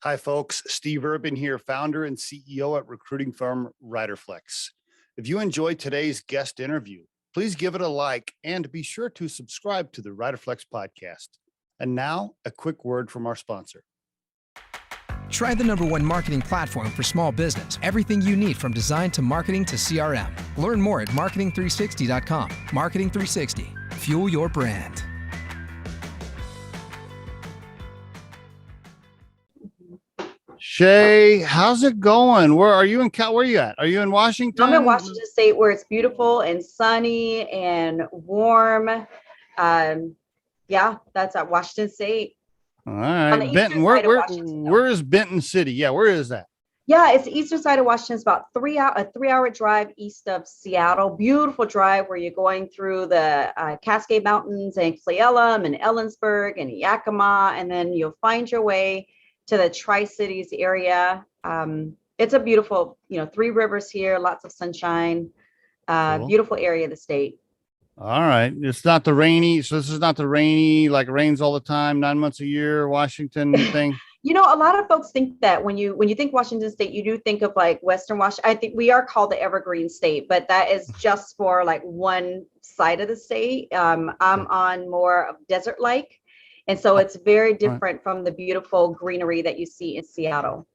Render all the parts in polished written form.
Hi, folks. Steve Urban here, founder and CEO at recruiting firm Riderflex. If you enjoyed today's guest interview, please give it a like and be sure to subscribe to the Riderflex podcast. And now, a quick word from our sponsor. Try the #1 marketing platform for small business. Everything you need from design to marketing to CRM. Learn more at marketing360.com. Marketing 360. Fuel your brand. Shae, how's it going? Where are you where are you at? Are you in Washington? I'm in Washington State, where it's beautiful and sunny and warm. Yeah, that's at Washington State. All right. Benton, where is Benton City? Yeah, where is that? Yeah, it's the eastern side of Washington. It's about a 3-hour drive east of Seattle. Beautiful drive where you're going through the Cascade Mountains and Cle Elum and Ellensburg and Yakima, and then you'll find your way to the Tri-Cities area. It's a beautiful, 3 rivers here, lots of sunshine, cool. Beautiful area of the state. All right. It's not the rainy. So this is not the rainy, like rains all the time, 9 months a year, Washington thing. A lot of folks think that when you think Washington State, you do think of like Western Washington. I think we are called the Evergreen State, but that is just for like one side of the state. I'm on more of desert-like. And so it's very different from the beautiful greenery that you see in Seattle.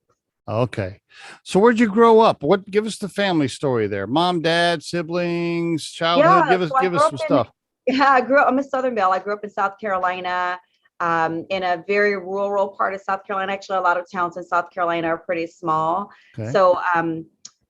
Okay. So where'd you grow up? Give us the family story there. Mom, dad, siblings, childhood. Give us some stuff. Yeah, I'm a Southern Belle. I grew up in South Carolina, in a very rural part of South Carolina. Actually, a lot of towns in South Carolina are pretty small. Okay. So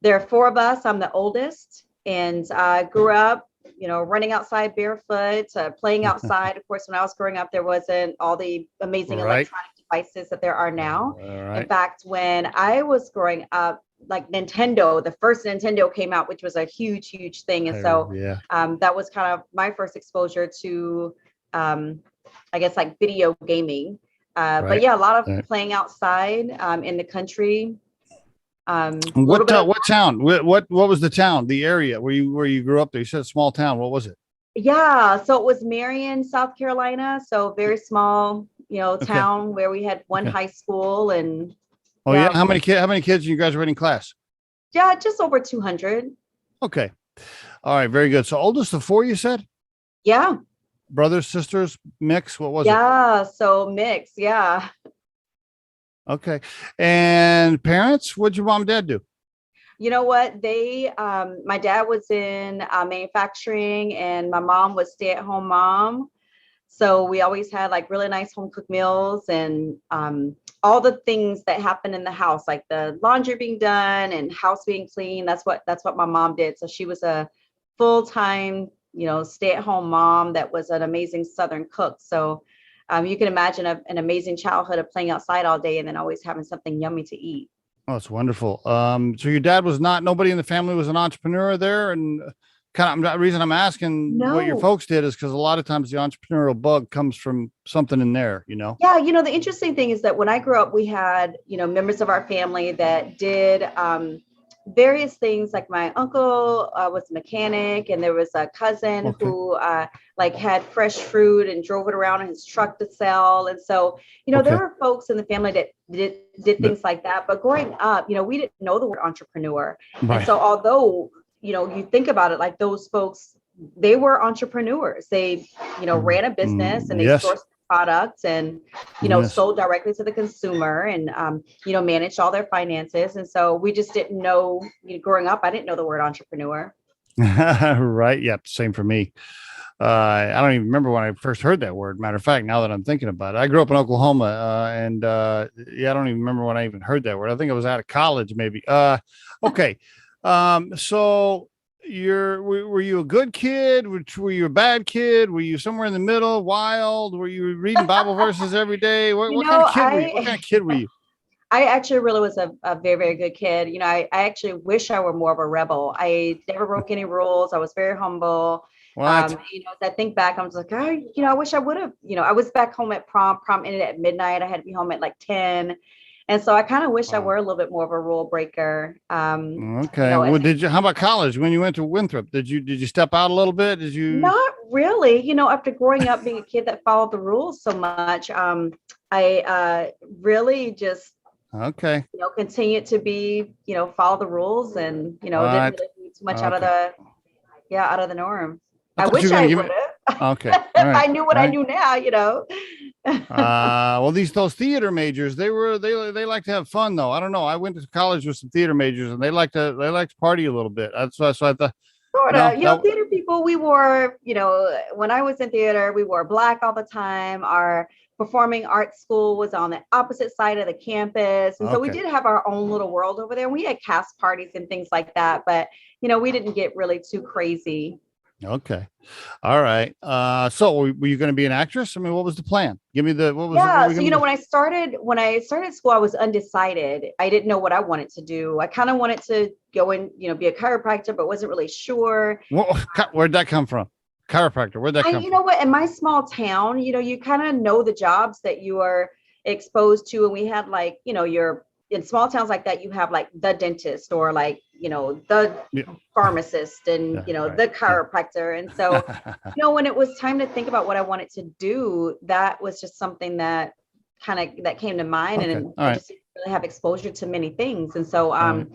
there are 4 of us. I'm the oldest, and I grew up running outside barefoot, playing outside. Of course, when I was growing up, there wasn't all the amazing electronic devices that there are now. In fact, when I was growing up, like Nintendo, the first Nintendo came out, which was a huge, huge thing. And so that was kind of my first exposure to, I guess, like video gaming. But yeah, a lot of playing outside in the country. What town? What was the town? The area where you grew up there? You said a small town. What was it? Yeah, so it was Marion, South Carolina. So very small, town where we had one high school and. Oh yeah, how many kids in your graduating class? Yeah, just over 200. Okay, all right, very good. So oldest of 4, you said? Yeah. Brothers, sisters, mix. What was it? Yeah, so mix. Yeah. Okay. And parents, what'd your mom and dad do? You know what? My dad was in manufacturing and my mom was stay-at-home mom. So we always had like really nice home cooked meals and all the things that happen in the house, like the laundry being done and house being clean. That's what my mom did. So she was a full-time, stay-at-home mom that was an amazing Southern cook. So you can imagine an amazing childhood of playing outside all day and then always having something yummy to eat. Oh, that's wonderful. So your dad was nobody in the family was an entrepreneur there, and the reason I'm asking what your folks did is because a lot of times the entrepreneurial bug comes from something in there, Yeah, the interesting thing is that when I grew up, we had, members of our family that did various things. Like my uncle was a mechanic, and there was a cousin who had fresh fruit and drove it around in his truck to sell. And so, there were folks in the family that did things like that. But growing up, we didn't know the word entrepreneur. Right. And so although, you think about it, like those folks, they were entrepreneurs. They, ran a business and they sourced products and, sold directly to the consumer and, managed all their finances. And so we just didn't know, growing up, I didn't know the word entrepreneur. Right. Yep. Same for me. I don't even remember when I first heard that word. Matter of fact, now that I'm thinking about it, I grew up in Oklahoma and I don't even remember when I even heard that word. I think I was out of college, maybe. Okay. So were you a good kid? Were you a bad kid? Were you somewhere in the middle, wild? Were you reading Bible verses every day? What kind of kid were you? What kind of kid were you? I actually really was a very, very good kid. I actually wish I were more of a rebel. I never broke any rules. I was very humble. As I think back, I'm just like, I wish I would have, I was back home at prom ended at midnight. I had to be home at like 10. And so I kind of wish I were a little bit more of a rule breaker. Okay. How about college? When you went to Winthrop, did you step out a little bit? Not really. After growing up being a kid that followed the rules so much, I really just Okay. Continued to be, follow the rules and, didn't What? really do too much Okay. out of the norm. I I thought you wish were gonna I give would me. have. Okay. All If right. I knew what All I right. knew now. Well, those theater majors, they like to have fun though. I don't know. I went to college with some theater majors, and they like to party a little bit. That's why. So I thought, Sort no, of, that theater people, we wore, when I was in theater, we wore black all the time. Our performing arts school was on the opposite side of the campus. And so we okay. did have our own little world over there. We had cast parties and things like that, but, we didn't get really too crazy. Okay. All right. So were you going to be an actress? I mean, what was the plan? Give me the what Yeah. were So, you going to when I started school, I was undecided. I didn't know what I wanted to do. I kind of wanted to go and, be a chiropractor, but wasn't really sure. Where'd that come from? Chiropractor. Where'd that come You know from? what, in my small town, you kind of know the jobs that you are exposed to. And we had like, you're in small towns like that, you have like the dentist or like, the Yeah. pharmacist and, Yeah. Right. the Yeah. chiropractor. And so, when it was time to think about what I wanted to do, that was just something that that came to mind. Okay. And All I right. just didn't really have exposure to many things. And so, All right.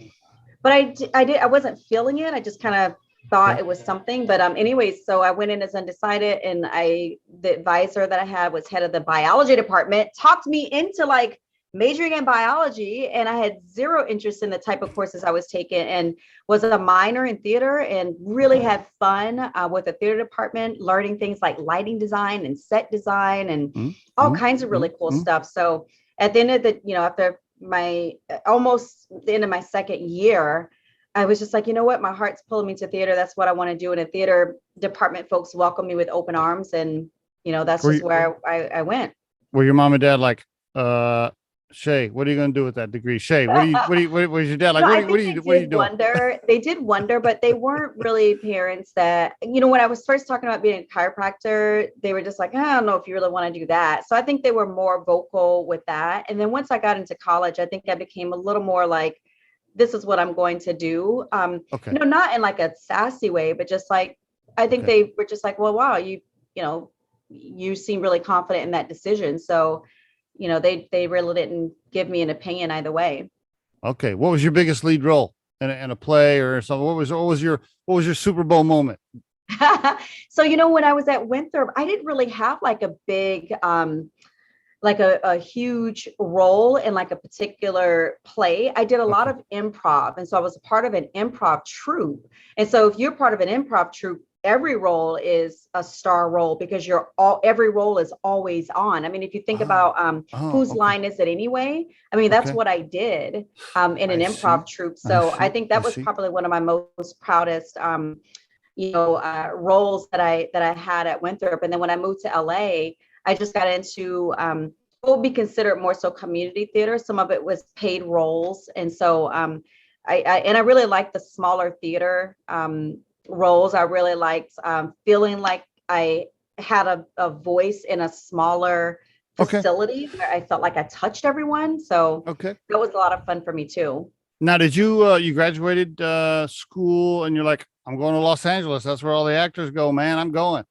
but I wasn't feeling it. I just kind of thought Okay. it was something, but anyways, so I went in as undecided, and the advisor that I had was head of the biology department, talked me into like majoring in biology, and I had zero interest in the type of courses I was taking, and was a minor in theater, and really had fun with the theater department, learning things like lighting design and set design and all Mm-hmm. kinds of really cool Mm-hmm. stuff. So at the end of after my almost the end of my second year, I was just like, you know what, my heart's pulling me to theater. That's what I want to do. And a theater department folks welcomed me with open arms. And, that's Were just you, where I went. were your mom and dad like, Shae, what are you going to do with that degree? Shae, what was your dad like? I think What are you doing? they did wonder, but they weren't really parents that, when I was first talking about being a chiropractor, they were just like, I don't know if you really want to do that. So I think they were more vocal with that. And then once I got into college, I think I became a little more like, this is what I'm going to do. Okay. Not in like a sassy way, but just like, I think Okay. they were just like, well, wow, you seem really confident in that decision. So, they really didn't give me an opinion either way. Okay. What was your biggest lead role in a play or something? What was your Super Bowl moment? So, when I was at Winthrop, I didn't really have like a big, like a huge role in like a particular play. I did a lot Okay. of improv. And so I was a part of an improv troupe. And so if you're part of an improv troupe, every role is a star role because every role is always on. I mean, if you think Oh. about Oh. whose Okay. line is it anyway? I mean, that's Okay. what I did in an I see. improv troupe. I So I see. think I that was see. probably one of my most proudest roles that I had at Winthrop. And then when I moved to LA, I just got into what would be considered more so community theater. Some of it was paid roles. And so I really liked the smaller theater roles. I really liked feeling like I had a voice in a smaller Okay. facility where I felt like I touched everyone. So Okay. that was a lot of fun for me too. Now, did you graduated school and you're like, I'm going to Los Angeles. That's where all the actors go, man. I'm going.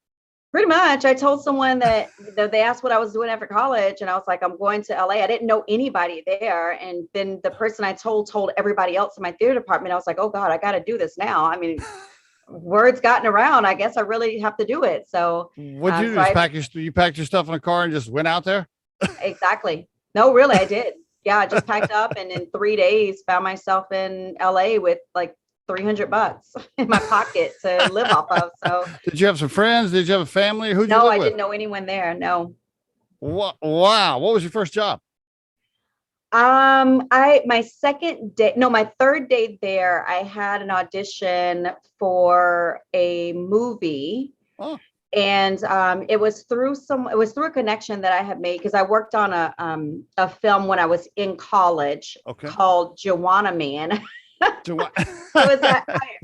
Pretty much. I told someone that they asked what I was doing after college, and I was like, I'm going to LA. I didn't know anybody there. And then the person I told everybody else in my theater department. I was like, oh God, I got to do this now. I mean, word's gotten around. I guess I really have to do it. So, What'd you do? so Just I you packed your stuff in a car and just went out there? exactly. No, really, I did. Yeah, I just packed up, and in 3 days found myself in LA with like $300 in my pocket to live off of. So Did you have some friends? Did you have a family? Who'd you no, live I with? didn't know anyone there. No. Wow. What was your first job? My second day, no, my third day there, I had an audition for a movie. Oh, And it was through a connection that I had made because I worked on a film when I was in college okay. called Joanna Man. So what? It was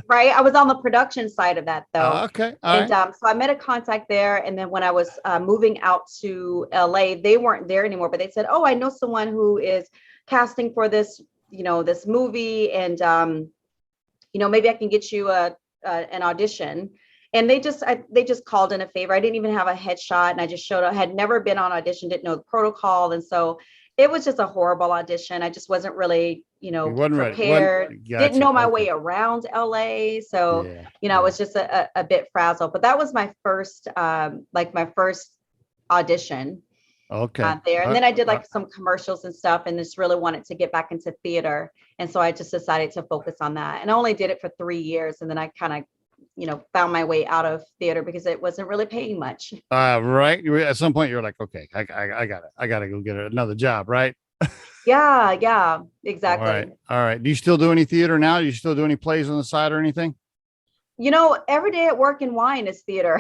right. I was on the production side of that though. Okay. All And right. so I met a contact there. And then when I was moving out to LA, they weren't there anymore, but they said, oh, I know someone who is casting for this, this movie. And, maybe I can get you an audition. And they just called in a favor. I didn't even have a headshot, and I just showed up. Had never been on audition, didn't know the protocol. And so It was just a horrible audition. I just wasn't really, You wasn't ready. prepared. Didn't Gotcha. know my Okay. way around LA. So, Yeah. I was just a bit frazzled. But that was my first, my first audition Okay. there. And then I did like some commercials and stuff, and just really wanted to get back into theater. And so I just decided to focus on that. And I only did it for 3 years. And then I kind of, found my way out of theater because it wasn't really paying much. Right. At some point you're like, okay, I got it. I got to go get another job. Right. Yeah, exactly. All right. Do you still do any theater now? Do you still do any plays on the side or anything? Every day at work in wine is theater.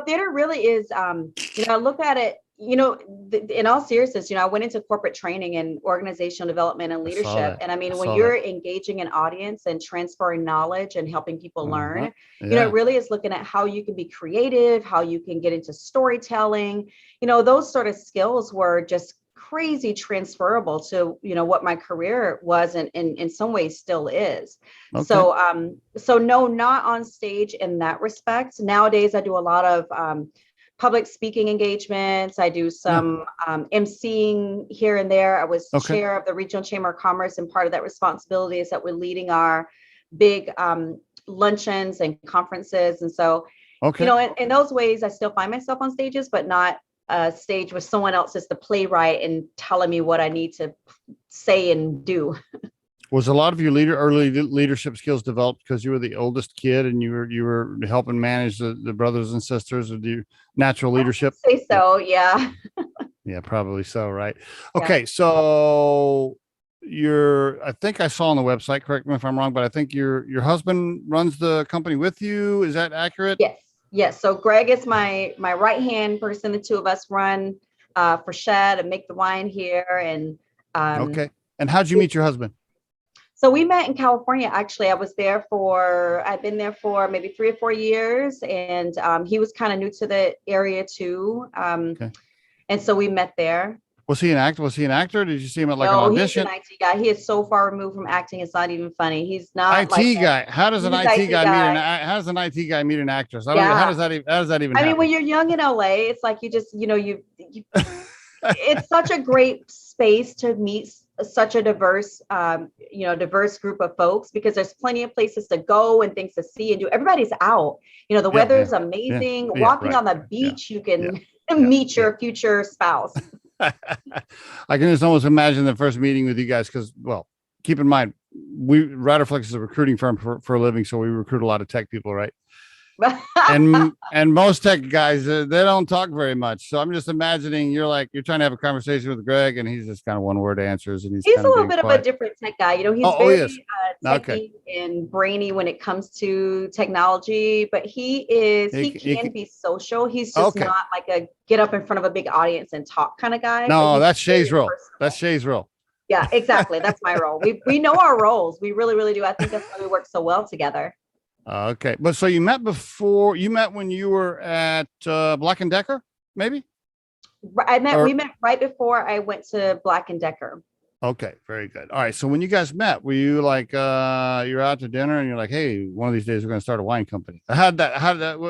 Theater really is, I look at it, in all seriousness, I went into corporate training and organizational development and leadership. And I mean, when you're engaging an audience and transferring knowledge and helping people learn, it really is looking at how you can be creative, how you can get into storytelling. Those sort of skills were just crazy transferable to, what my career was and in some ways still is. Okay. So no, not on stage in that respect. Nowadays, I do a lot of public speaking engagements. I do some emceeing here and there. I was chair of the Regional Chamber of Commerce, and part of that responsibility is that we're leading our big luncheons and conferences. And so, in those ways, I still find myself on stages, but not a stage where someone else is the playwright and telling me what I need to say and do. Was a lot of your early leadership skills developed because you were the oldest kid and you were helping manage the brothers and sisters with your natural leadership? I say so, yeah. Yeah, probably so, right? Okay, yeah. So I think I saw on the website, correct me if I'm wrong, but I think your husband runs the company with you. Is that accurate? Yes. So Greg is my right-hand person. The two of us run Frichette and make the wine here. And okay. And how'd you meet your husband? So we met in California. Actually, I've been there for maybe 3 or 4 years, and he was kind of new to the area too. And so we met there. Was he an actor? Did you see him at an audition? No, he's an IT guy. He is so far removed from acting. It's not even funny. He's not IT guy. How does an IT guy meet an actress? I don't know. How does that even happen? I mean, when you're young in LA, it's like you just, it's such a great space to meet such a diverse group of folks, because there's plenty of places to go and things to see and do. Everybody's out. The weather is amazing. Walking on the beach, you can meet your future spouse. I can just almost imagine the first meeting with you guys, because, well, keep in mind, Riderflex is a recruiting firm for a living, so we recruit a lot of tech people, right? and most tech guys, they don't talk very much. So I'm just imagining you're trying to have a conversation with Greg, and he's just kind of one-word answers, and he's a little bit quiet. Of a different tech guy. He's very techy and brainy when it comes to technology, but he can be social. He's just not like a get up in front of a big audience and talk kind of guy. No, that's Shae's role. That's Shae's role. Yeah, exactly. That's my role. We know our roles. We really, really do. I think that's why we work so well together. Okay. But so you met when you were at Black & Decker, maybe? We met right before I went to Black & Decker. Okay, very good. All right. So when you guys met, were you like, you're out to dinner and you're like, hey, one of these days we're going to start a wine company? How did that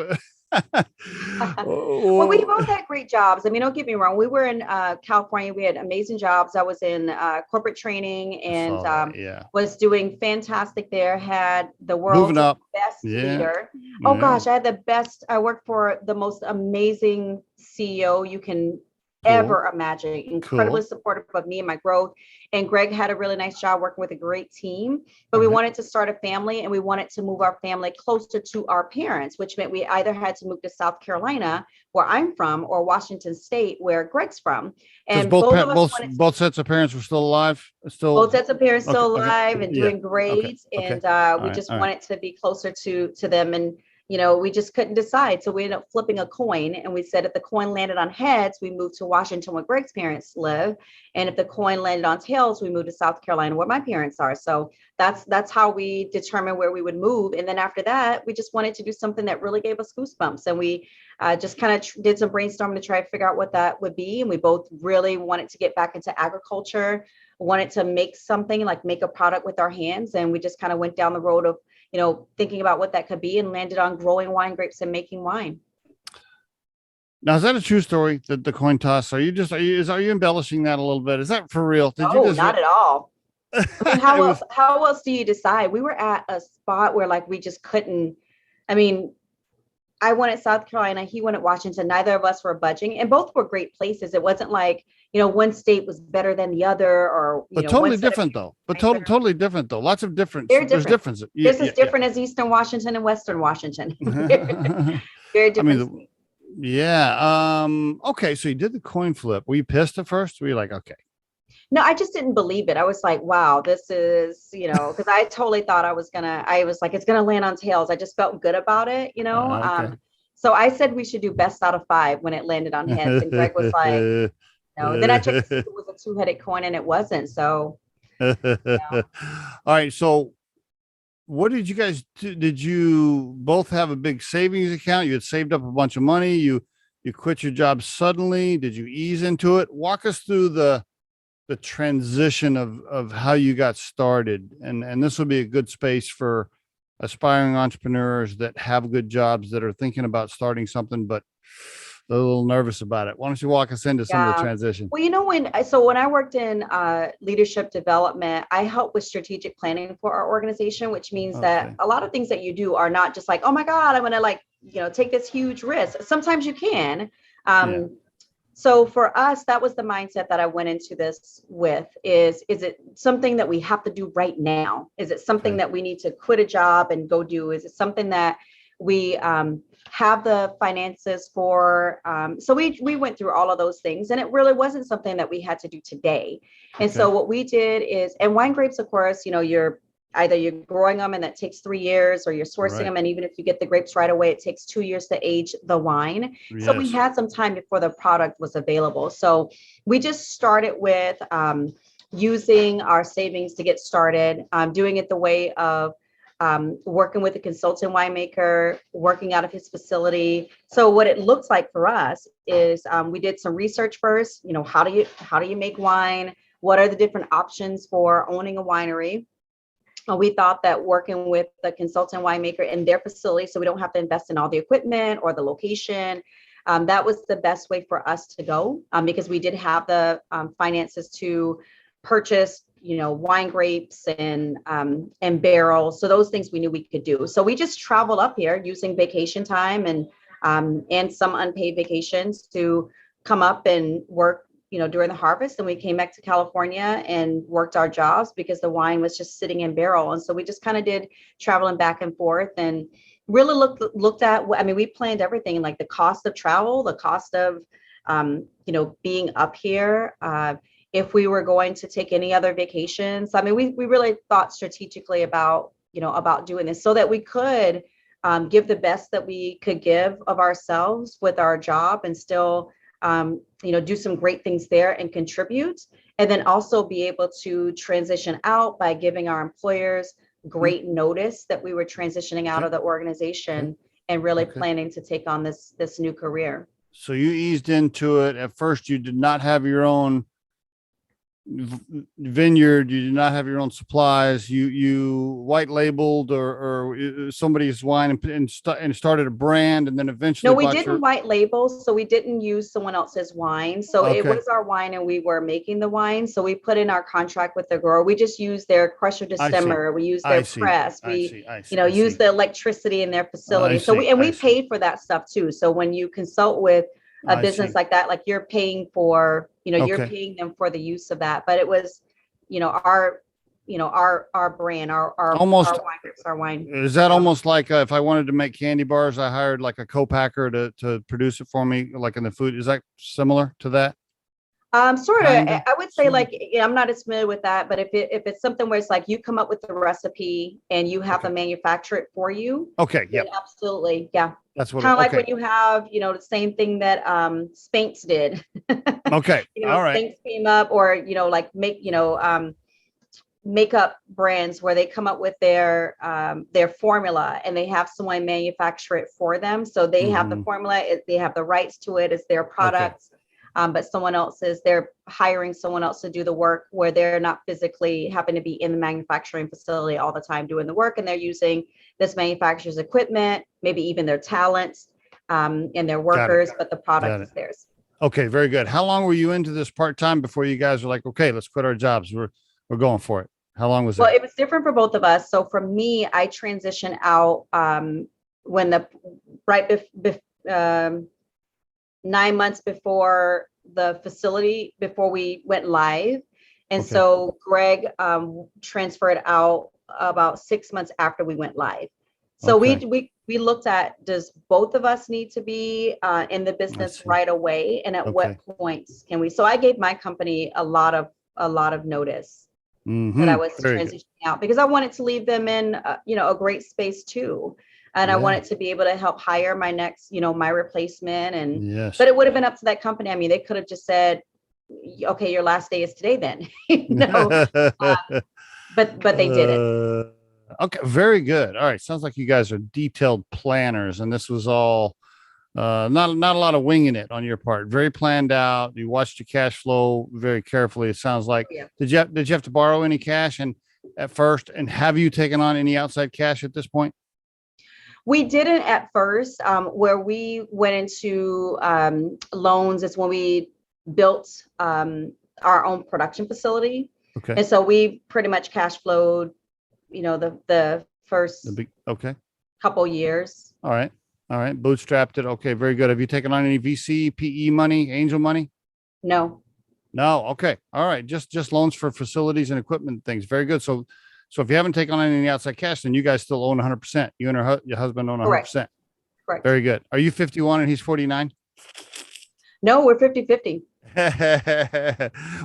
Well, we both had great jobs. I mean, don't get me wrong. We were in California. We had amazing jobs. I was in corporate training and was doing fantastic there. Had the world's best leader. Oh gosh, I had the best. I worked for the most amazing CEO you can ever imagine. Incredibly supportive of me and my growth. And Greg had a really nice job working with a great team, but we wanted to start a family, and we wanted to move our family closer to our parents, which meant we either had to move to South Carolina, where I'm from, or Washington State, where Greg's from. And both sets of parents were still alive. Both sets of parents still alive and doing great. And we just wanted to be closer to them. And we just couldn't decide. So we ended up flipping a coin, and we said if the coin landed on heads, we moved to Washington where Greg's parents live. And if the coin landed on tails, we moved to South Carolina where my parents are. So that's how we determined where we would move. And then after that, we just wanted to do something that really gave us goosebumps. And we just kind of did some brainstorming to try to figure out what that would be. And we both really wanted to get back into agriculture, wanted to make something, like make a product with our hands. And we just kind of went down the road of thinking about what that could be, and landed on growing wine grapes and making wine. Now, is that a true story? The coin toss? Are you embellishing that a little bit? Is that for real? Did you No, just? not at all. I mean, It was. how else do you decide? We were at a spot where like we just couldn't. I mean, I wanted South Carolina, he wanted Washington. Neither of us were budging, and both were great places. It wasn't like, one state was better than the other, or, But one totally set of different though. But nicer. totally different though. Lots of difference. Very There's different. differences. This is different as Eastern Washington and Western Washington. Yeah. Very I mean, different states. yeah. Okay. So you did the coin flip. Were you pissed at first? Were you like, okay? No, I just didn't believe it. I was like, wow, this is, because I totally thought I was like, it's gonna land on tails. I just felt good about it. Okay. So I said we should do best out of 5 when it landed on heads. And Greg was like, no. Then I checked to see if it was a 2-headed coin, and it wasn't. So, All right. So what did you guys do? Did you both have a big savings account? You had saved up a bunch of money. You quit your job suddenly. Did you ease into it? Walk us through the transition of how you got started. And this will be a good space for aspiring entrepreneurs that have good jobs that are thinking about starting something, but they're a little nervous about it. Why don't you walk us into some of the transition? Well, when I worked in leadership development, I help with strategic planning for our organization, which means that a lot of things that you do are not just like, oh my God, I'm going to take this huge risk. Sometimes you can. So for us, that was the mindset that I went into this with is it something that we have to do right now? Is it something that we need to quit a job and go do? Is it something that we have the finances for? So we went through all of those things, and it really wasn't something that we had to do today. And so what we did is, and wine grapes, of course, you're growing them and that takes 3 years, or you're sourcing them. And even if you get the grapes right away, it takes 2 years to age the wine. Yes. So we had some time before the product was available. So we just started with using our savings to get started, doing it the way of working with a consultant winemaker, working out of his facility. So what it looks like for us is we did some research first. How do you make wine? What are the different options for owning a winery? We thought that working with the consultant winemaker in their facility, so we don't have to invest in all the equipment or the location, that was the best way for us to go, because we did have the finances to purchase, wine grapes and barrels. So those things we knew we could do. So we just traveled up here using vacation time and some unpaid vacations to come up and work during the harvest. And we came back to California and worked our jobs because the wine was just sitting in barrel. And so we just kind of did traveling back and forth and really looked at, we planned everything, like the cost of travel, the cost of, being up here, if we were going to take any other vacations. We really thought strategically about doing this so that we could give the best that we could give of ourselves with our job and still do some great things there and contribute, and then also be able to transition out by giving our employers great notice that we were transitioning out of the organization and really planning to take on this new career. So you eased into it. At first, you did not have your own vineyard, you did not have your own supplies, you white labeled or somebody's wine and started a brand, and then eventually no, we didn't white label, so we didn't use someone else's wine. So it was our wine and we were making the wine. So we put in our contract with the grower. We just used their crusher distemper, we used their press, we used the electricity in their facility. We paid for that stuff too. So when you consult with a business like that, like you're paying for, you're paying them for the use of that. But it was, our brand, our almost our wine groups, our wine. Is that almost like if I wanted to make candy bars, I hired like a co-packer to produce it for me, like in the food? Is that similar to that? Sort of. I would say I'm not as familiar with that, but if it's something where it's like you come up with the recipe and you have them manufacture it for you. Okay. Yeah. Absolutely. Yeah. That's what kind of like when you have, the same thing that Spanx did. Okay. All right. Spanx came up, or makeup brands where they come up with their formula and they have someone manufacture it for them. So they have the formula, they have the rights to it, it's their products. But they're hiring someone else to do the work where they're not physically happen to be in the manufacturing facility all the time doing the work. And they're using this manufacturer's equipment, maybe even their talents, and their Got it. workers, but the Got product it. is theirs. Okay, very good. How long were you into this part-time before you guys were like, okay, let's quit our jobs. We're going for it. How long was Well, that? it was different for both of us. So for me, I transitioned out when the right 9 months before the facility, before we went live. And Okay. so Greg transferred out about 6 months after we went live. So Okay. we looked at, does both of us need to be in the I business see. right away, and at Okay. what points can we? So I gave my company a lot of notice that I was Very good. transitioning out, because I wanted to leave them in a great space too, and I Yeah. wanted to be able to help hire my next, my replacement. And Yes. but it would have been up to that company. I mean, they could have just said, okay, your last day is today then. But they didn't. Okay, very good. All right, sounds like you guys are detailed planners, and this was all not a lot of winging it on your part. Very planned out. You watched your cash flow very carefully. It sounds like. Yeah. Did you have to borrow any cash and at first, and have you taken on any outside cash at this point? We didn't at first. Where we went into loans is when we built our own production facility. Okay. And so we pretty much cash flowed, the first Okay. couple years. All right. All right. Bootstrapped it. Okay. Very good. Have you taken on any VC, PE money, angel money? No. No. Okay. All right. Just loans for facilities and equipment things. Very good. So if you haven't taken on any outside cash, then you guys still own 100%. You and your husband own 100%. Correct. Very good. Are you 51 and he's 49? No, we're 50-50.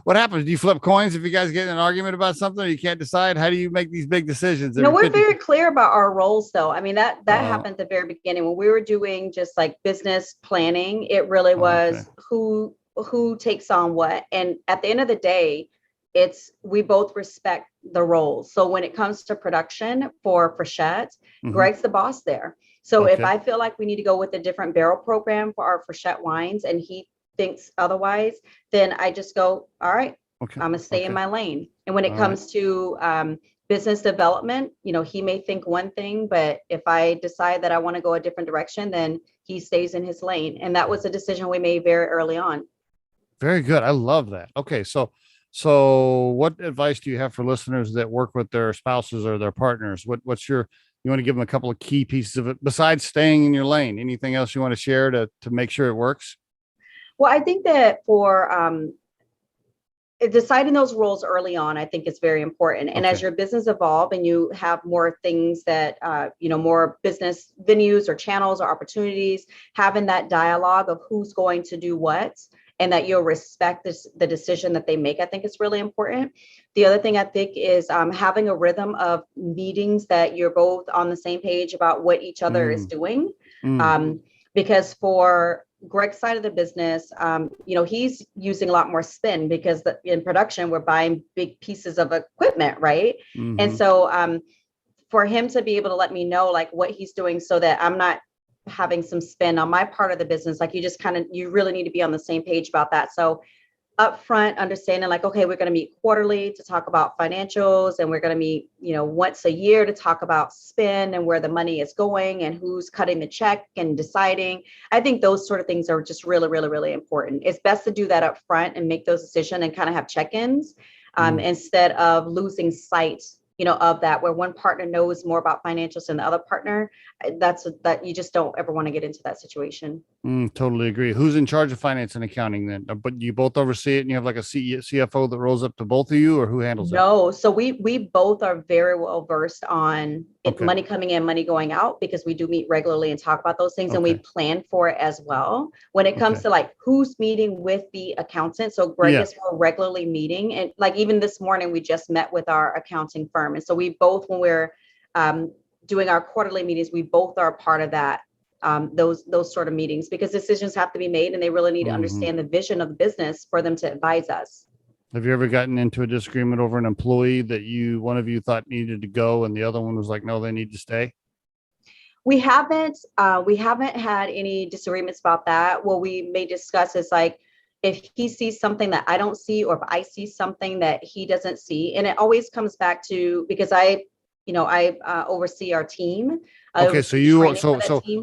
What happens? Do you flip coins if you guys get in an argument about something or you can't decide? How do you make these big decisions? No, we're very clear about our roles though. I mean, that happened at the very beginning when we were doing just like business planning. It really was who takes on what. And at the end of the day, we both respect the roles. So when it comes to production for Frichette, Greg's the boss there. So if I feel like we need to go with a different barrel program for our Frichette wines and he thinks otherwise, then I just go, all right, I'm gonna stay in my lane. And when it comes to business development, he may think one thing, but if I decide that I want to go a different direction, then he stays in his lane. And that was a decision we made very early on. Very good. I love that. Okay. So what advice do you have for listeners that work with their spouses or their partners? You want to give them a couple of key pieces of it besides staying in your lane? Anything else you want to share to make sure it works? Well, I think that for deciding those roles early on, I think is very important. And as your business evolve and you have more things that, more business venues or channels or opportunities, having that dialogue of who's going to do what, and that you'll respect the decision that they make, I think is really important. The other thing I think is having a rhythm of meetings that you're both on the same page about what each other is doing. Because for Greg's side of the business, he's using a lot more spin because in production, we're buying big pieces of equipment, right? And so for him to be able to let me know like what he's doing so that I'm not having some spin on my part of the business, like you really need to be on the same page about that. So upfront understanding like, okay, we're going to meet quarterly to talk about financials, and we're going to meet, once a year to talk about spend and where the money is going and who's cutting the check and deciding. I think those sort of things are just really, really, really important. It's best to do that up front and make those decisions and kind of have check-ins instead of losing sight, of that, where one partner knows more about financials than the other partner. That you just don't ever want to get into that situation. Totally agree. Who's in charge of finance and accounting then? But you both oversee it and you have like a CFO that rolls up to both of you, or who handles that? No, so we both are very well versed on money coming in, money going out, because we do meet regularly and talk about those things, and we plan for it as well. When it comes to like who's meeting with the accountant, so Greg is more regularly meeting, and like even this morning we just met with our accounting firm, and so we both, when we're doing our quarterly meetings, we both are a part of that. Those sort of meetings, because decisions have to be made and they really need to understand the vision of the business for them to advise us. Have you ever gotten into a disagreement over an employee that one of you thought needed to go and the other one was like, no, they need to stay? We haven't had any disagreements about that. What we may discuss is like, if he sees something that I don't see, or if I see something that he doesn't see. And it always comes back to, because I I oversee our team. Okay, so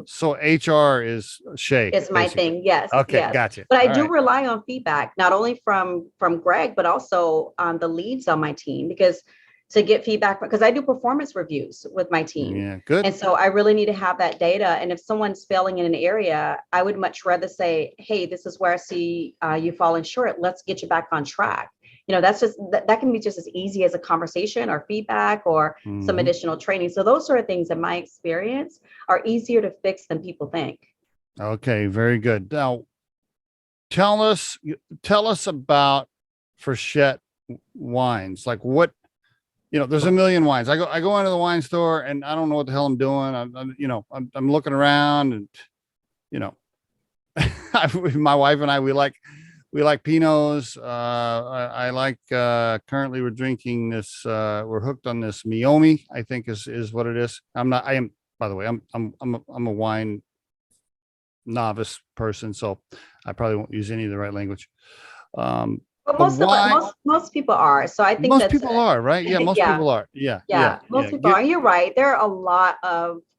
so HR is Shae, is my basically. thing. Yes, Okay, yes. gotcha. But I All do right. rely on feedback, not only from Greg, but also the leads on my team, because to get feedback, because I do performance reviews with my team. Yeah, good. And so I really need to have that data. And if someone's failing in an area, I would much rather say, hey, this is where I see you falling short. Let's get you back on track. That's just that can be just as easy as a conversation or feedback or some additional training. So those sort of things, in my experience, are easier to fix than people think. Okay, very good. Now, tell us about Frichette wines. Like what, there's a million wines. I go into the wine store and I don't know what the hell I'm doing. I'm looking around and, my wife and I, we like Pinots. I like, currently we're drinking this, we're hooked on this Meiomi, I think is what it is. By the way, I'm a wine novice person, so I probably won't use any of the right language. But most people are. So I think most people are, right? Yeah, most people are. Yeah. Most people are. You're right.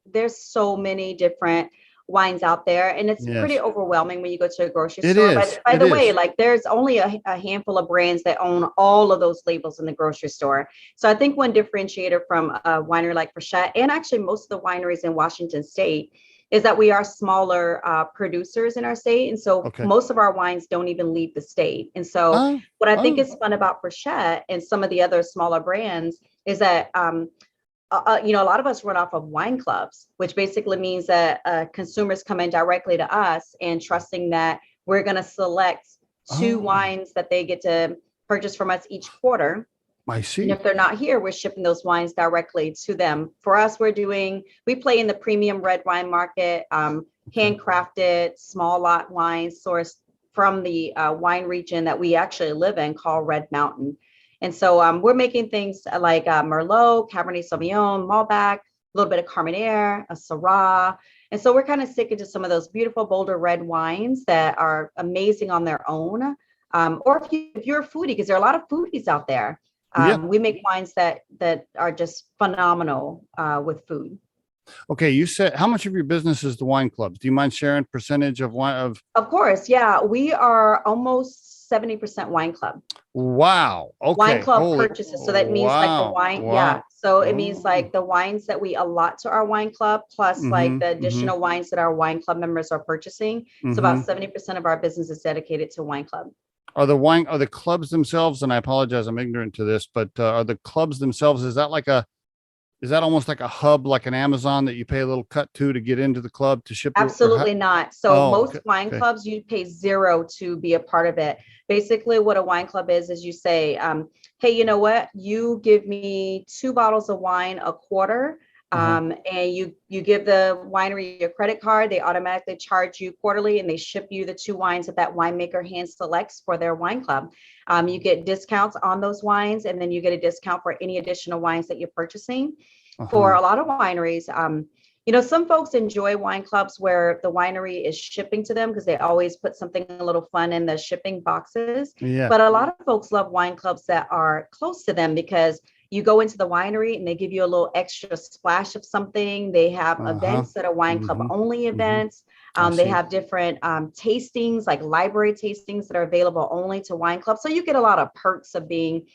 There's so many different wines out there, and it's pretty overwhelming when you go to a grocery store. But by the way, like there's only a handful of brands that own all of those labels in the grocery store. So I think one differentiator from a winery like Frichette, and actually most of the wineries in Washington State, is that we are smaller producers in our state. And so most of our wines don't even leave the state. And so what I think is fun about Frichette and some of the other smaller brands is that, a lot of us run off of wine clubs, which basically means that consumers come in directly to us and trusting that we're going to select two wines that they get to purchase from us each quarter. I see. And if they're not here, we're shipping those wines directly to them. For us, we play in the premium red wine market, handcrafted, small lot wines sourced from the wine region that we actually live in called Red Mountain. And so we're making things like Merlot, Cabernet Sauvignon, Malbec, a little bit of Carmenere, a Syrah. And so we're kind of sticking to some of those beautiful, bolder red wines that are amazing on their own. Or if you're a foodie, because there are a lot of foodies out there. We make wines that are just phenomenal with food. Okay, you said how much of your business is the wine clubs? Do you mind sharing percentage of wine Of course, yeah. We are almost 70% wine club. Wow. Okay. Wine club purchases. So that means like the wine. Wow. Yeah. So it means like the wines that we allot to our wine club, plus like the additional wines that our wine club members are purchasing. So about 70% of our business is dedicated to wine club. Are the clubs themselves, and I apologize, I'm ignorant to this, but are the clubs themselves, is that almost like a hub, like an Amazon that you pay a little cut to get into the club to ship? Absolutely not. So most wine clubs, you pay zero to be a part of it. Basically what a wine club is you say, hey, you know what? You give me 2 bottles of wine a quarter. And you give the winery your credit card, they automatically charge you quarterly and they ship you the 2 wines that winemaker hand selects for their wine club. You get discounts on those wines, and then you get a discount for any additional wines that you're purchasing. For a lot of wineries, some folks enjoy wine clubs where the winery is shipping to them because they always put something a little fun in the shipping boxes. But a lot of folks love wine clubs that are close to them because you go into the winery and they give you a little extra splash of something. They have events that are wine club only events. They have different tastings, like library tastings that are available only to wine clubs. So you get a lot of perks of being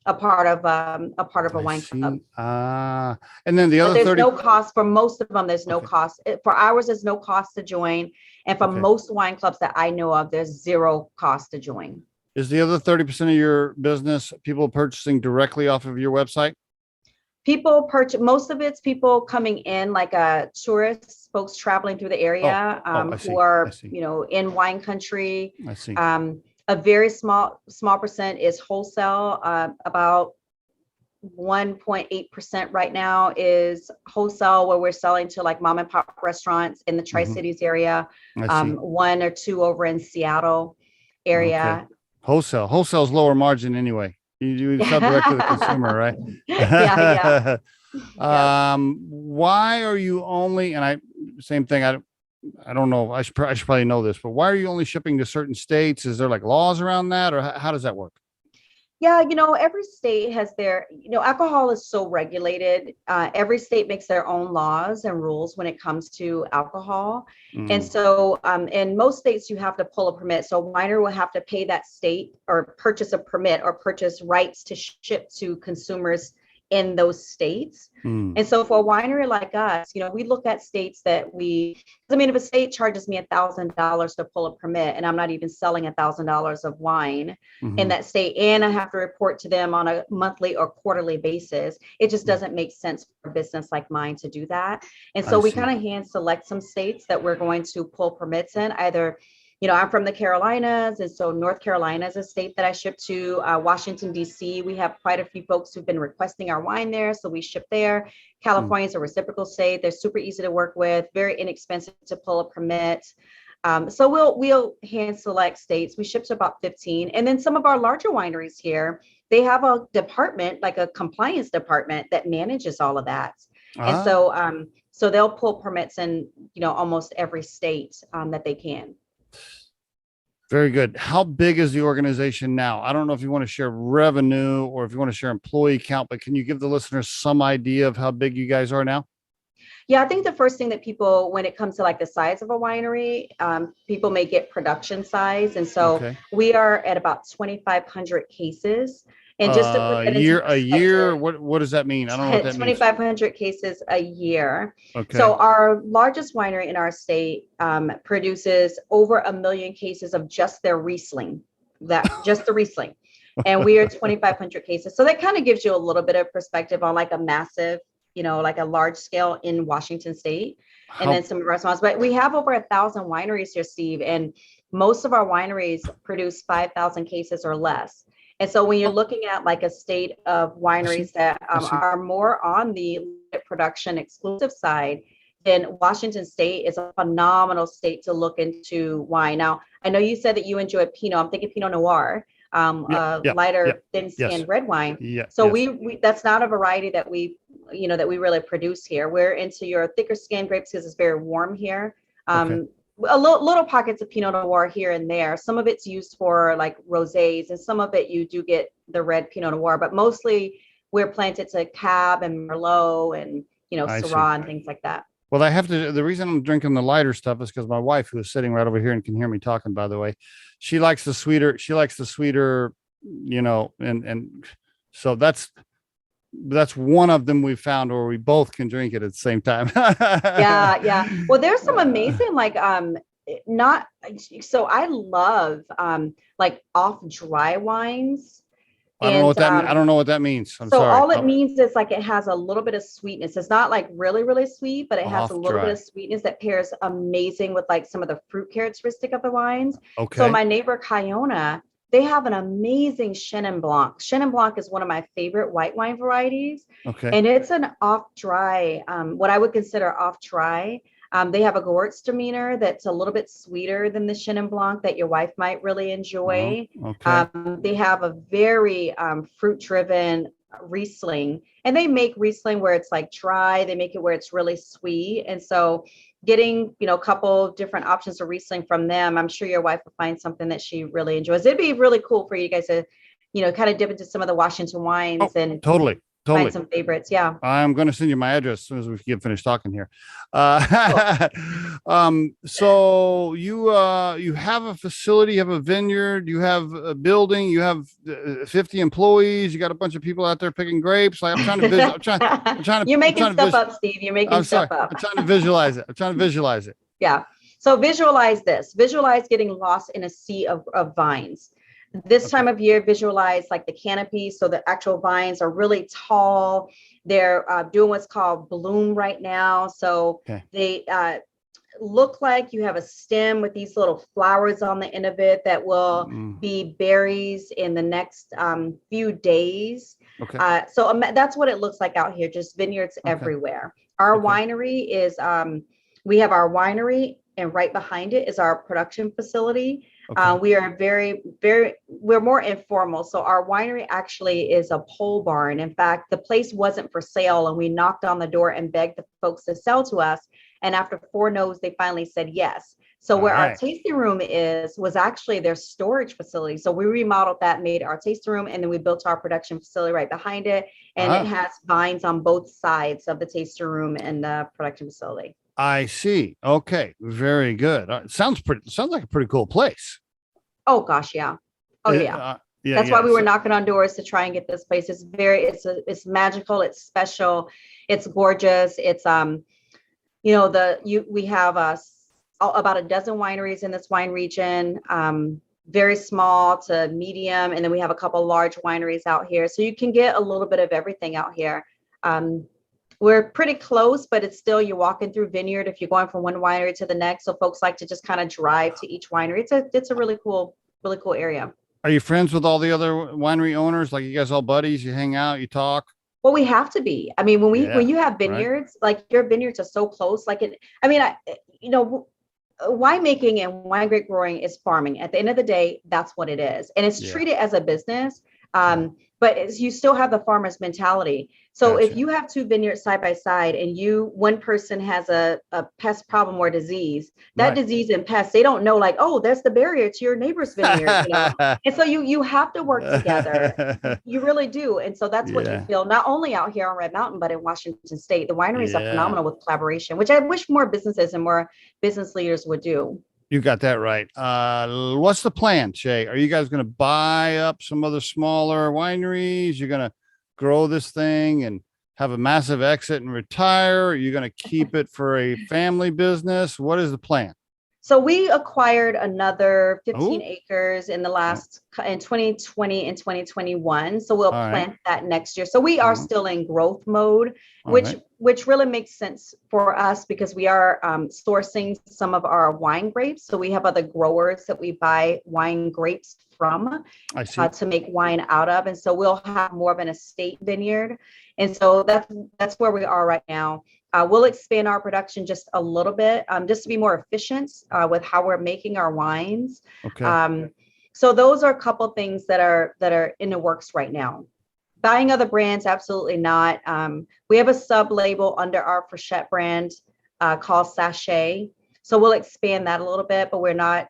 a part of a wine club. And then the other there's no cost for most of them. There's no cost for ours. There's no cost to join. And for most wine clubs that I know of, there's zero cost to join. Is the other 30% of your business people purchasing directly off of your website? People purchase, most of it's people coming in like tourists, folks traveling through the area who are, in wine country. I see. A very small percent is wholesale. About 1.8% right now is wholesale, where we're selling to like mom and pop restaurants in the Tri-Cities area. 1 or 2 over in Seattle area. Okay. Wholesale's lower margin anyway. You sell direct to the consumer, right? Yeah. Why are you only, and same thing, I don't know, I should probably know this, but why are you only shipping to certain states? Is there like laws around that, or how does that work? Yeah, every state has their, alcohol is so regulated. Every state makes their own laws and rules when it comes to alcohol. And Mm, so in most states, you have to pull a permit. So a winery will have to pay that state or purchase a permit or purchase rights to ship to consumers in those states. mm. And so for a winery like us, we look at states that if a state charges me $1,000 to pull a permit and I'm not even selling $1,000 of wine in Mhm. that state, and I have to report to them on a monthly or quarterly basis, it just Mm. doesn't make sense for a business like mine to do that. And I so we see. kind of hand select some states that we're going to pull permits in. Either, I'm from the Carolinas, and so North Carolina is a state that I ship to. Washington, D.C., we have quite a few folks who've been requesting our wine there, so we ship there. Mm. California is a reciprocal state. They're super easy to work with, very inexpensive to pull a permit. So we'll hand select states. We ship to about 15. And then some of our larger wineries here, they have a department, like a compliance department that manages all of that. And Ah, so they'll pull permits in, almost every state that they can. very good. How big is the organization now? I don't know if you want to share revenue or if you want to share employee count, but can you give the listeners some idea of how big you guys are now? Yeah, I think the first thing that people, when it comes to like the size of a winery, people may get production size. And so Okay. we are at about 2,500 cases. And just to put that into A year. perspective, What does that mean? I don't know what that means. 2,500 cases a year. So Okay. our largest winery in our state produces over 1 million cases of just their Riesling, just the Riesling. And we are 2,500 cases. So that kind of gives you a little bit of perspective on like a massive, like a large scale in Washington state. And then How some of our smalls, but we have over 1,000 wineries here, Steve, and most of our wineries produce 5,000 cases or less. And so when you're looking at like a state of I see. wineries that I see. are more on the production exclusive side, then Washington State is a phenomenal state to look into wine. Now, I know you said that you enjoy Pinot. I'm thinking Pinot Noir, Yep. Yep. Yep. lighter, Yes. thin-skinned red wine. Yeah. So Yes. we that's not a variety that we really produce here. We're into your thicker skinned grapes because it's very warm here. Okay. A little pockets of Pinot Noir here and there. Some of it's used for like rosés, and some of it you do get the red Pinot Noir, but mostly we're planted to Cab and Merlot and I see. Syrah and things like that. Well, I have to. The reason I'm drinking the lighter stuff is because my wife, who is sitting right over here and can hear me talking, by the way, she likes the sweeter. She likes the sweeter, and so that's one of them we found where we both can drink it at the same time. Yeah, yeah. Well, there's some amazing not so I love like off dry wines. I don't know And what that. I don't know what that means. I'm so sorry. all it means is like it has a little bit of sweetness. It's not like really, really sweet, but it has a Off little bit dry. of sweetness that pairs amazing with like some of the fruit characteristic of the wines. So Okay. my neighbor Kiona, they have an amazing Chenin Blanc. Chenin Blanc is one of my favorite white wine varieties, Okay. and it's an off dry, what I would consider off dry. They have a Gewürztraminer that's a little bit sweeter than the Chenin Blanc that your wife might really Oh, enjoy. okay. They have a very fruit-driven Riesling, and they make Riesling where it's like dry. They make it where it's really sweet, and so getting a couple different options of Riesling from them, I'm sure your wife will find something that she really enjoys. It'd be really cool for you guys to kind of dip into some of the Washington Oh, wines and totally. find Totally. some favorites. Yeah. I'm going to send you my address as soon as we get finished talking here. Cool. So you have a facility, you have a vineyard, you have a building, you have 50 employees, you got a bunch of people out there picking grapes. Like I'm trying to visit. You're making I'm trying stuff up, Steve. You're making I'm stuff sorry. up. I'm trying to visualize it. I'm trying to visualize it. Yeah. So visualize this. Visualize getting lost in a sea of vines. This Okay. time of year, visualize like the canopy. So the actual vines are really tall. They're doing what's called bloom right now. So Okay. they look like you have a stem with these little flowers on the end of it that will Mm, be berries in the next few days. okay. So that's what it looks like out here, just vineyards Okay. everywhere. Our Okay. winery is, we have our winery, and right behind it is our production facility. Okay. We are we're more informal. So our winery actually is a pole barn. In fact, the place wasn't for sale, and we knocked on the door and begged the folks to sell to us. And after 4 no's, they finally said yes. So All where our right. tasting room was actually their storage facility. So we remodeled that, made our tasting room, and then we built our production facility right behind it. And it has vines on both sides of the tasting room and the production facility. I see. Okay. Very good. Sounds like a pretty cool place. Oh gosh, yeah. Oh yeah. Yeah. That's why Yeah. we were knocking on doors to try and get this place. It's magical. It's special. It's gorgeous. It's we have about a dozen wineries in this wine region, very small to medium, and then we have a couple large wineries out here. So you can get a little bit of everything out here. We're pretty close, but it's still, you're walking through vineyard if you're going from one winery to the next. So folks like to just kind of drive to each winery. It's a really cool area. Are you friends with all the other winery owners? Like, you guys all buddies? You hang out, you talk? Well, we have to be. I mean, when you have vineyards, like your vineyards are so close. Winemaking and wine grape growing is farming. At the end of the day, that's what it is, and it's treated as a business. But you still have the farmer's mentality. So if you have two vineyards side by side, and one person has a pest problem or disease, that disease and pest, they don't know, like, oh, there's the barrier to your neighbor's vineyard, And so you have to work together. You really do. And so that's what you feel, not only out here on Red Mountain, but in Washington State. The wineries are phenomenal with collaboration, which I wish more businesses and more business leaders would do. You got that right. What's the plan, Shae? Are you guys going to buy up some other smaller wineries? You're going to grow this thing and have a massive exit and retire? Are you going to keep it for a family business? What is the plan? So we acquired another 15 acres in 2020 and 2021. So we'll plant that next year. So we are still in growth mode, which really makes sense for us because we are sourcing some of our wine grapes. So we have other growers that we buy wine grapes from to make wine out of. And so we'll have more of an estate vineyard. And so that's where we are right now. We'll expand our production just a little bit, just to be more efficient with how we're making our wines. Okay. So those are a couple things that are in the works right now. Buying other brands, absolutely not. We have a sub label under our Frichette brand called Shea. So we'll expand that a little bit, but we're not.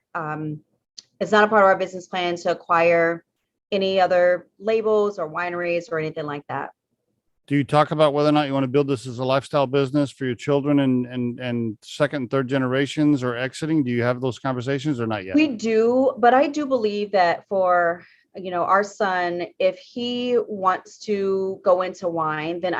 It's not a part of our business plan to acquire any other labels or wineries or anything like that. Do you talk about whether or not you want to build this as a lifestyle business for your children and second and third generations or exiting? Do you have those conversations or not yet? We do, but I do believe that for, our son, if he wants to go into wine, then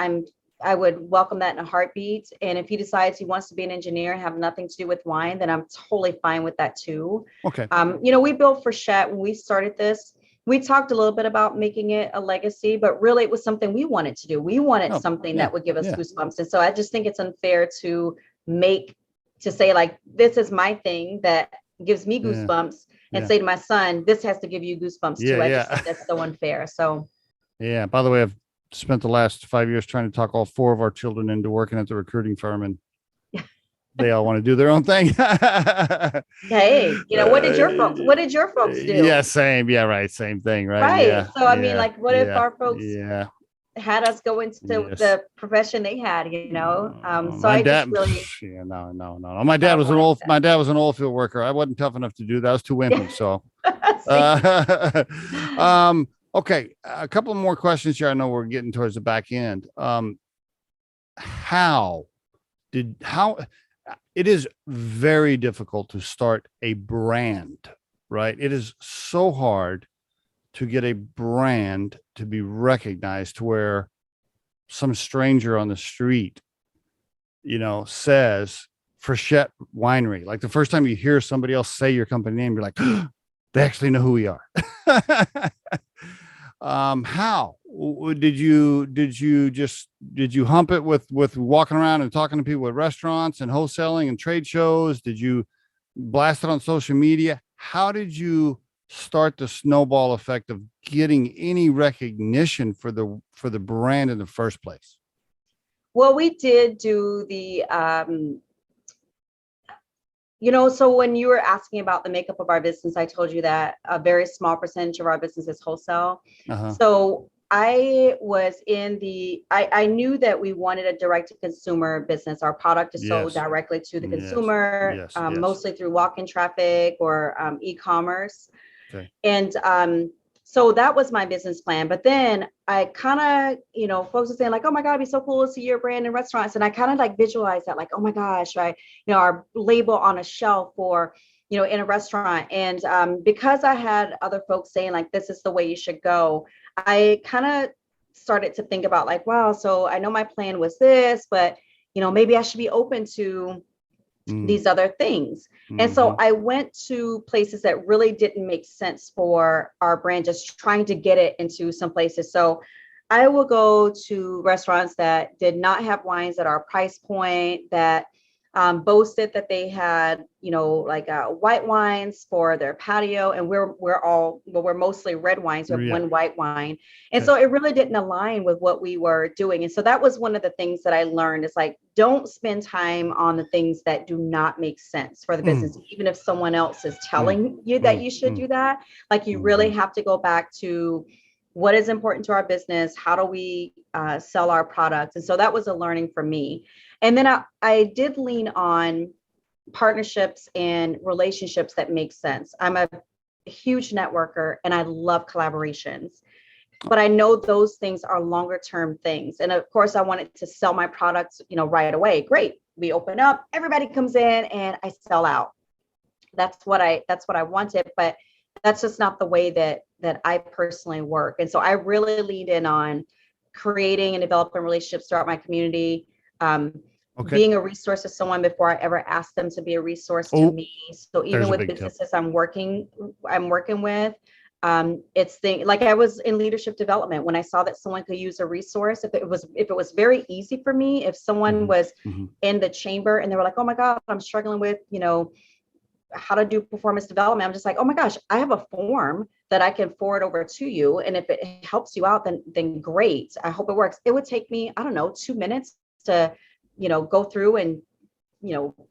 I would welcome that in a heartbeat. And if he decides he wants to be an engineer and have nothing to do with wine, then I'm totally fine with that too. Okay. We built Frichette when we started this. We talked a little bit about making it a legacy, but really it was something we wanted to do. We wanted something that would give us goosebumps. And so I just think it's unfair to say like, this is my thing that gives me goosebumps and say to my son, this has to give you goosebumps too. I just think that's so unfair. So. Yeah. By the way, I've spent the last 5 years trying to talk all four of our children into working at the recruiting firm, and they all want to do their own thing. Hey, what did your folks do? Yeah, same. Yeah, right. Same thing, right? Right. Yeah, so I mean, like, what if our folks had us go into the profession they had, So my dad, no. My dad was an oil field worker. I wasn't tough enough to do that. I was too wimpy. So okay. A couple more questions here. I know we're getting towards the back end. It is very difficult to start a brand, right? It is so hard to get a brand to be recognized to where some stranger on the street, says Frichette Winery. Like the first time you hear somebody else say your company name, you're like, oh, they actually know who we are. How did you hump it with walking around and talking to people at restaurants and wholesaling and trade shows? Did you blast it on social media? How did you start the snowball effect of getting any recognition for the brand in the first place? Well, we did do the so when you were asking about the makeup of our business, I told you that a very small percentage of our business is wholesale. So I was in I knew that we wanted a direct to consumer business. Our product is sold Yes. directly to the Yes. consumer, Yes. Yes. mostly through walk-in traffic or e-commerce. Okay. And so that was my business plan. But then I kind of, folks are saying like, oh my God, it'd be so cool to see your brand in restaurants. And I kind of like visualize that, like, oh my gosh, right? Our label on a shelf or, in a restaurant. And because I had other folks saying like, this is the way you should go, I kind of started to think about like, wow, so I know my plan was this, but, maybe I should be open to these other things. And so I went to places that really didn't make sense for our brand, just trying to get it into some places. So I will go to restaurants that did not have wines at our price point, that boasted that they had, like white wines for their patio, and we're mostly red wines. We have one white wine, and so it really didn't align with what we were doing. And so that was one of the things that I learned is like, don't spend time on the things that do not make sense for the business, even if someone else is telling you that you should do that. Like you really have to go back to what is important to our business. How do we sell our products? And so that was a learning for me. And then I did lean on partnerships and relationships that make sense. I'm a huge networker and I love collaborations, but I know those things are longer term things. And of course I wanted to sell my products, right away. Great. We open up, everybody comes in and I sell out. That's what I wanted, but that's just not the way that I personally work. And so I really leaned in on creating and developing relationships throughout my community, being a resource to someone before I ever asked them to be a resource to me. So even with businesses I'm working with, it's like I was in leadership development when I saw that someone could use a resource. If it was very easy for me, if someone was in the chamber and they were like, oh my God, I'm struggling with, how to do performance development. I'm just like, oh my gosh, I have a form that I can forward over to you. And if it helps you out, then great. I hope it works. It would take me, I don't know, 2 minutes to, go through and,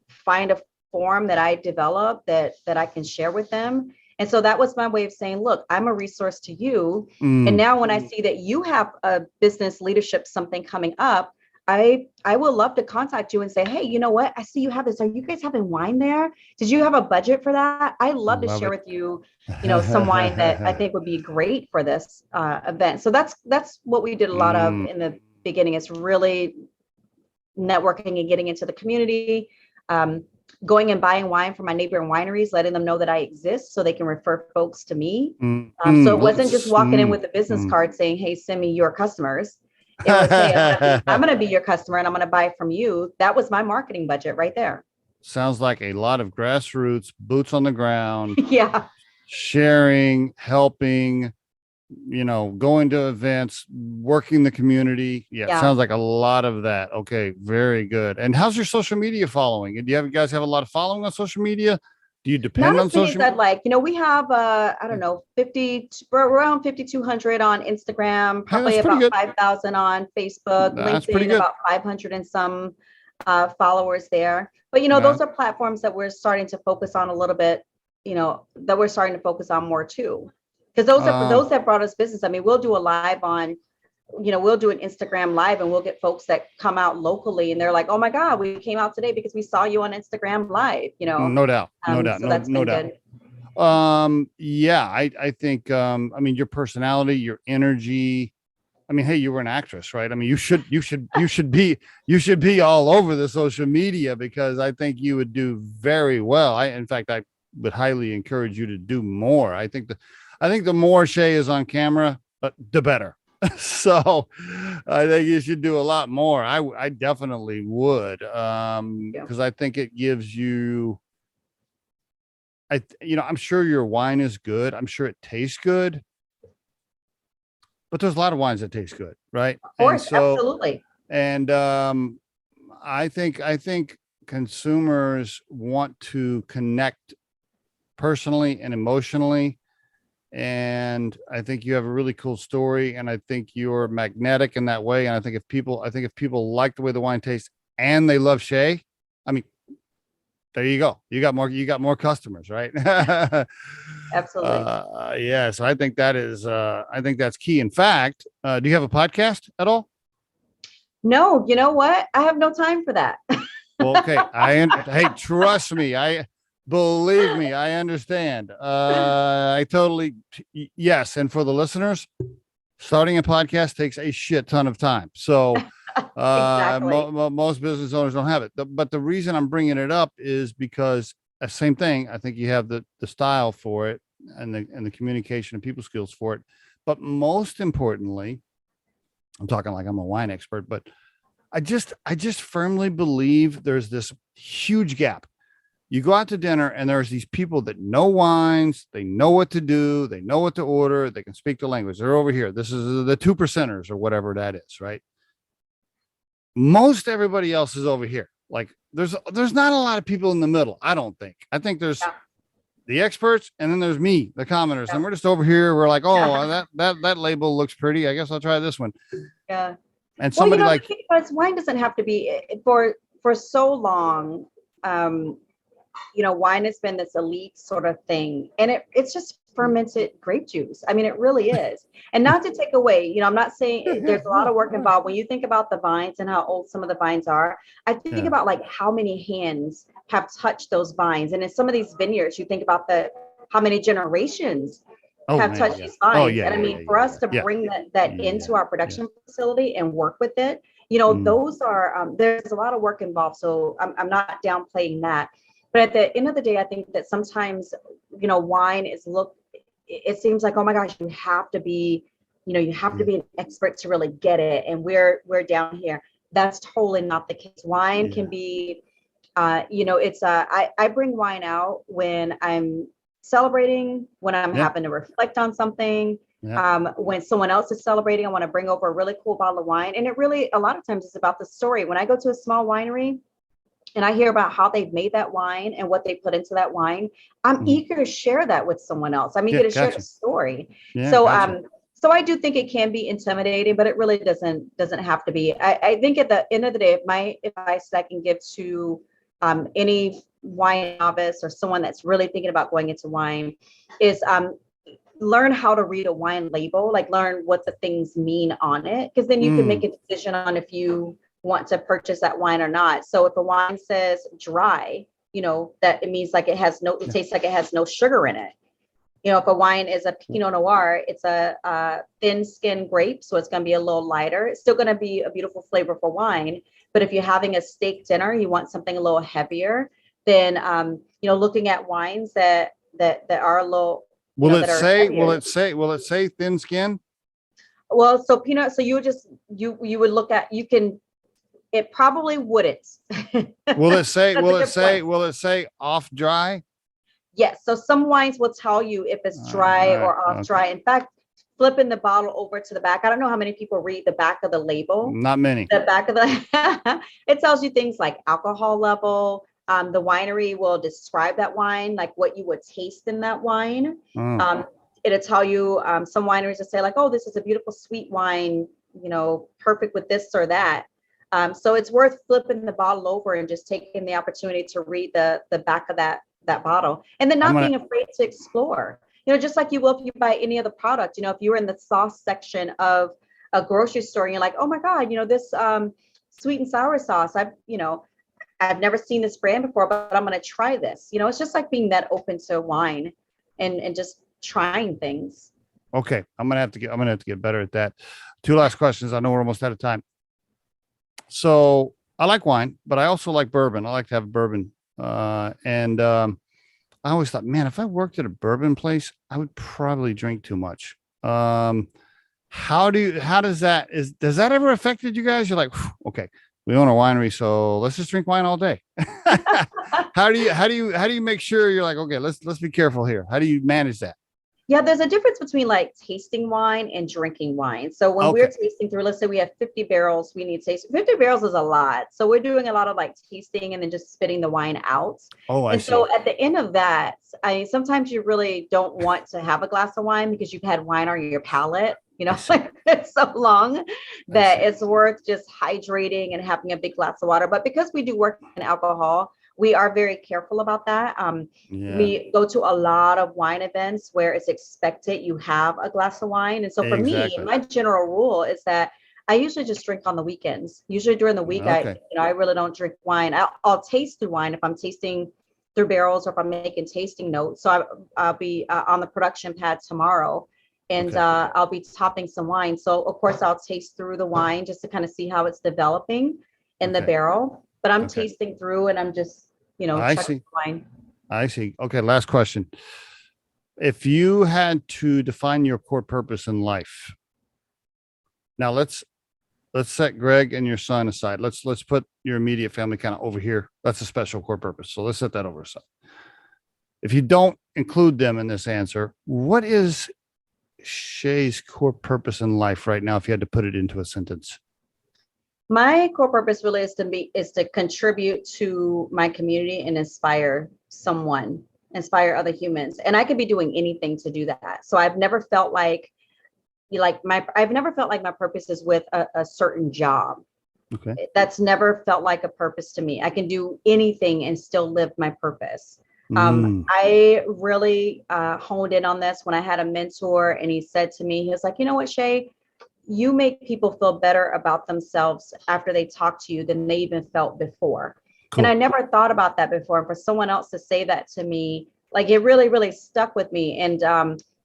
find a form that I developed that I can share with them. And so that was my way of saying, look, I'm a resource to you. And now when I see that you have a business leadership, something coming up, I will love to contact you and say, hey, you know what? I see you have this. Are you guys having wine there? Did you have a budget for that? I love to share with you, some wine that I think would be great for this event. So that's what we did a lot of in the beginning. It's really networking and getting into the community, going and buying wine from my neighboring wineries, letting them know that I exist so they can refer folks to me. So it wasn't just walking in with a business card saying, hey, send me your customers. It was, hey, I'm going to be your customer and I'm going to buy from you. That was my marketing budget right there. Sounds like a lot of grassroots, boots on the ground. Yeah. Sharing, helping, going to events, working the community. Yeah. It sounds like a lot of that. Okay. Very good. And how's your social media following? Do you guys have a lot of following on social media? Do you depend on social media? Like, we have, I don't know, we're around 5,200 on Instagram, probably about 5,000 on Facebook, LinkedIn, about 500 and some followers there. But, those are platforms that we're starting to focus on a little bit, that we're starting to focus on more too. Because those are for those that brought us business. I mean, we'll do a live on, we'll do an Instagram live and we'll get folks that come out locally and they're like, oh my God, we came out today because we saw you on Instagram live, No doubt. So that's no doubt. Yeah, I think, your personality, your energy, hey, you were an actress, right? You should be all over the social media because I think you would do very well. In fact, I would highly encourage you to do more. I think the more Shea is on camera, the better. So I think you should do a lot more. I definitely would. Because I think it gives you, I'm sure your wine is good. I'm sure it tastes good, but there's a lot of wines that taste good. Right. Of course. Absolutely. And, I think consumers want to connect personally and emotionally. And I think you have a really cool story, and I think you're magnetic in that way. And I think if people like the way the wine tastes and they love Shea, there you go. You got more customers, right? Absolutely. Yeah. So I think I think that's key. In fact, do you have a podcast at all? No, you know what? I have no time for that. Well, okay. Hey, trust me. Believe me, I understand. Yes. And for the listeners, starting a podcast takes a shit ton of time. So, Exactly. most business owners don't have it. But the reason I'm bringing it up is because same thing. I think you have the style for it and the communication and people skills for it. But most importantly, I'm talking like I'm a wine expert, but I just firmly believe there's this huge gap. You go out to dinner and there's these people that know wines, they know what to do, they know what to order, they can speak the language. They're over here. This is the 2%ers or whatever that is, right? Most everybody else is over here. Like there's not a lot of people in the middle. I don't think. I think there's the experts and then there's me, the commoners, and we're just over here. We're like, oh, that label looks pretty. I guess I'll try this one. Yeah. And somebody because wine doesn't have to be for so long. Wine has been this elite sort of thing, and it's just fermented grape juice. I mean, it really is. And not to take away, I'm not saying there's a lot of work involved. When you think about the vines and how old some of the vines are, I think about like how many hands have touched those vines. And in some of these vineyards, you think about how many generations have touched these vines. And I mean, for us to bring that into our production facility and work with it, those are, there's a lot of work involved. So I'm not downplaying that. But at the end of the day, I think that sometimes, wine it seems like, oh my gosh, you have to be an expert to really get it. And we're down here. That's totally not the case. Wine can be, I bring wine out when I'm celebrating, when I'm having to reflect on something. When someone else is celebrating, I want to bring over a really cool bottle of wine. And it really, a lot of times it's about the story. When I go to a small winery, and I hear about how they've made that wine and what they put into that wine, I'm eager to share that with someone else. I'm eager to share the story. So I do think it can be intimidating, but it really doesn't have to be. I think at the end of the day, if my advice that I can give to any wine novice or someone that's really thinking about going into wine is learn how to read a wine label, like learn what the things mean on it, because then you can make a decision on if you want to purchase that wine or not. So if a wine says dry, that it means like it tastes like it has no sugar in it. If a wine is a Pinot Noir, it's a thin skinned grape, so it's going to be a little lighter. It's still going to be a beautiful flavorful wine. But if you're having a steak dinner, you want something a little heavier, then looking at wines that are a little. Will it say thin skin? Well, so Pinot, so you would just you would look at, you can. It probably wouldn't. Will it say off dry? Yes. So some wines will tell you if it's dry or off dry. In fact, flipping the bottle over to the back, I don't know how many people read the back of the label. Not many. The back of it tells you things like alcohol level. The winery will describe that wine, like what you would taste in that wine. It'll tell you, some wineries will say like, oh, this is a beautiful sweet wine, perfect with this or that. So it's worth flipping the bottle over and just taking the opportunity to read the back of that bottle, and then not being afraid to explore, just like you will if you buy any other product. If you're in the sauce section of a grocery store and you're like, oh my God, this sweet and sour sauce, I've never seen this brand before, but I'm going to try this. It's just like being that open to wine and just trying things. Okay. I'm going to have to get better at that. 2 last questions. I know we're almost out of time. So I like wine, but I also like bourbon. I like to have bourbon. I always thought, man, if I worked at a bourbon place, I would probably drink too much. Does that ever affected you guys? You're like, okay, we own a winery, so let's just drink wine all day. How do you make sure you're like, okay, let's be careful here. How do you manage that? Yeah, there's a difference between like tasting wine and drinking wine. So when we're tasting through, let's say we have 50 barrels, we need to taste. 50 barrels is a lot. So we're doing a lot of like tasting and then just spitting the wine out. I see. So at the end of that, sometimes you really don't want to have a glass of wine because you've had wine on your palate, like it's so long that it's worth just hydrating and having a big glass of water. But because we do work in alcohol, we are very careful about that. We go to a lot of wine events where it's expected you have a glass of wine. And so for me, my general rule is that I usually just drink on the weekends. Usually during the week, I really don't drink wine. I'll taste the wine if I'm tasting through barrels or if I'm making tasting notes. So I'll be on the production pad tomorrow, and I'll be topping some wine. So of course I'll taste through the wine just to kind of see how it's developing in the barrel. But I'm tasting through and I'm just, checking the wine. I see. Okay, last question. If you had to define your core purpose in life, now let's set Greg and your son aside. Let's put your immediate family kind of over here. That's a special core purpose. So let's set that over aside. If you don't include them in this answer, what is Shae's core purpose in life right now, if you had to put it into a sentence? My core purpose really is to contribute to my community and inspire other humans. And I could be doing anything to do that. So I've never felt like my purpose is with a certain job. Okay. That's never felt like a purpose to me. I can do anything and still live my purpose. I really honed in on this when I had a mentor, and he said to me, he was like, you know what, Shae, you make people feel better about themselves after they talk to you than they even felt before. Cool. And I never thought about that before. And for someone else to say that to me, like, it really, really stuck with me. And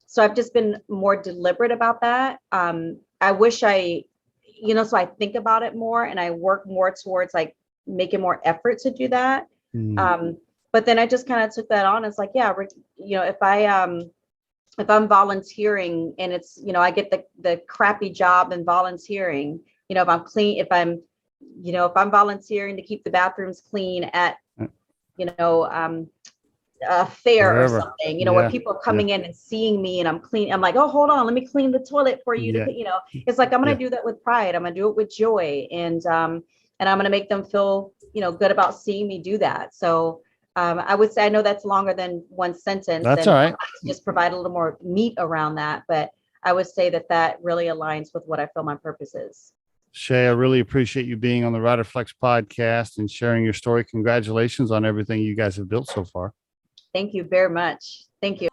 so I've just been more deliberate about that. I wish so I think about it more and I work more towards like making more effort to do that. But then I just kind of took that on. It's like, yeah, if I'm volunteering and it's, I get the crappy job in volunteering, if I'm volunteering to keep the bathrooms clean at, a fair or something, where people are coming in and seeing me and I'm clean. I'm like, oh, hold on, let me clean the toilet for you. It's like, I'm going to do that with pride. I'm going to do it with joy. And I'm going to make them feel, good about seeing me do that. So I would say, I know that's longer than one sentence. That's all right. Just provide a little more meat around that. But I would say that really aligns with what I feel my purpose is. Shae, I really appreciate you being on the Riderflex podcast and sharing your story. Congratulations on everything you guys have built so far. Thank you very much. Thank you.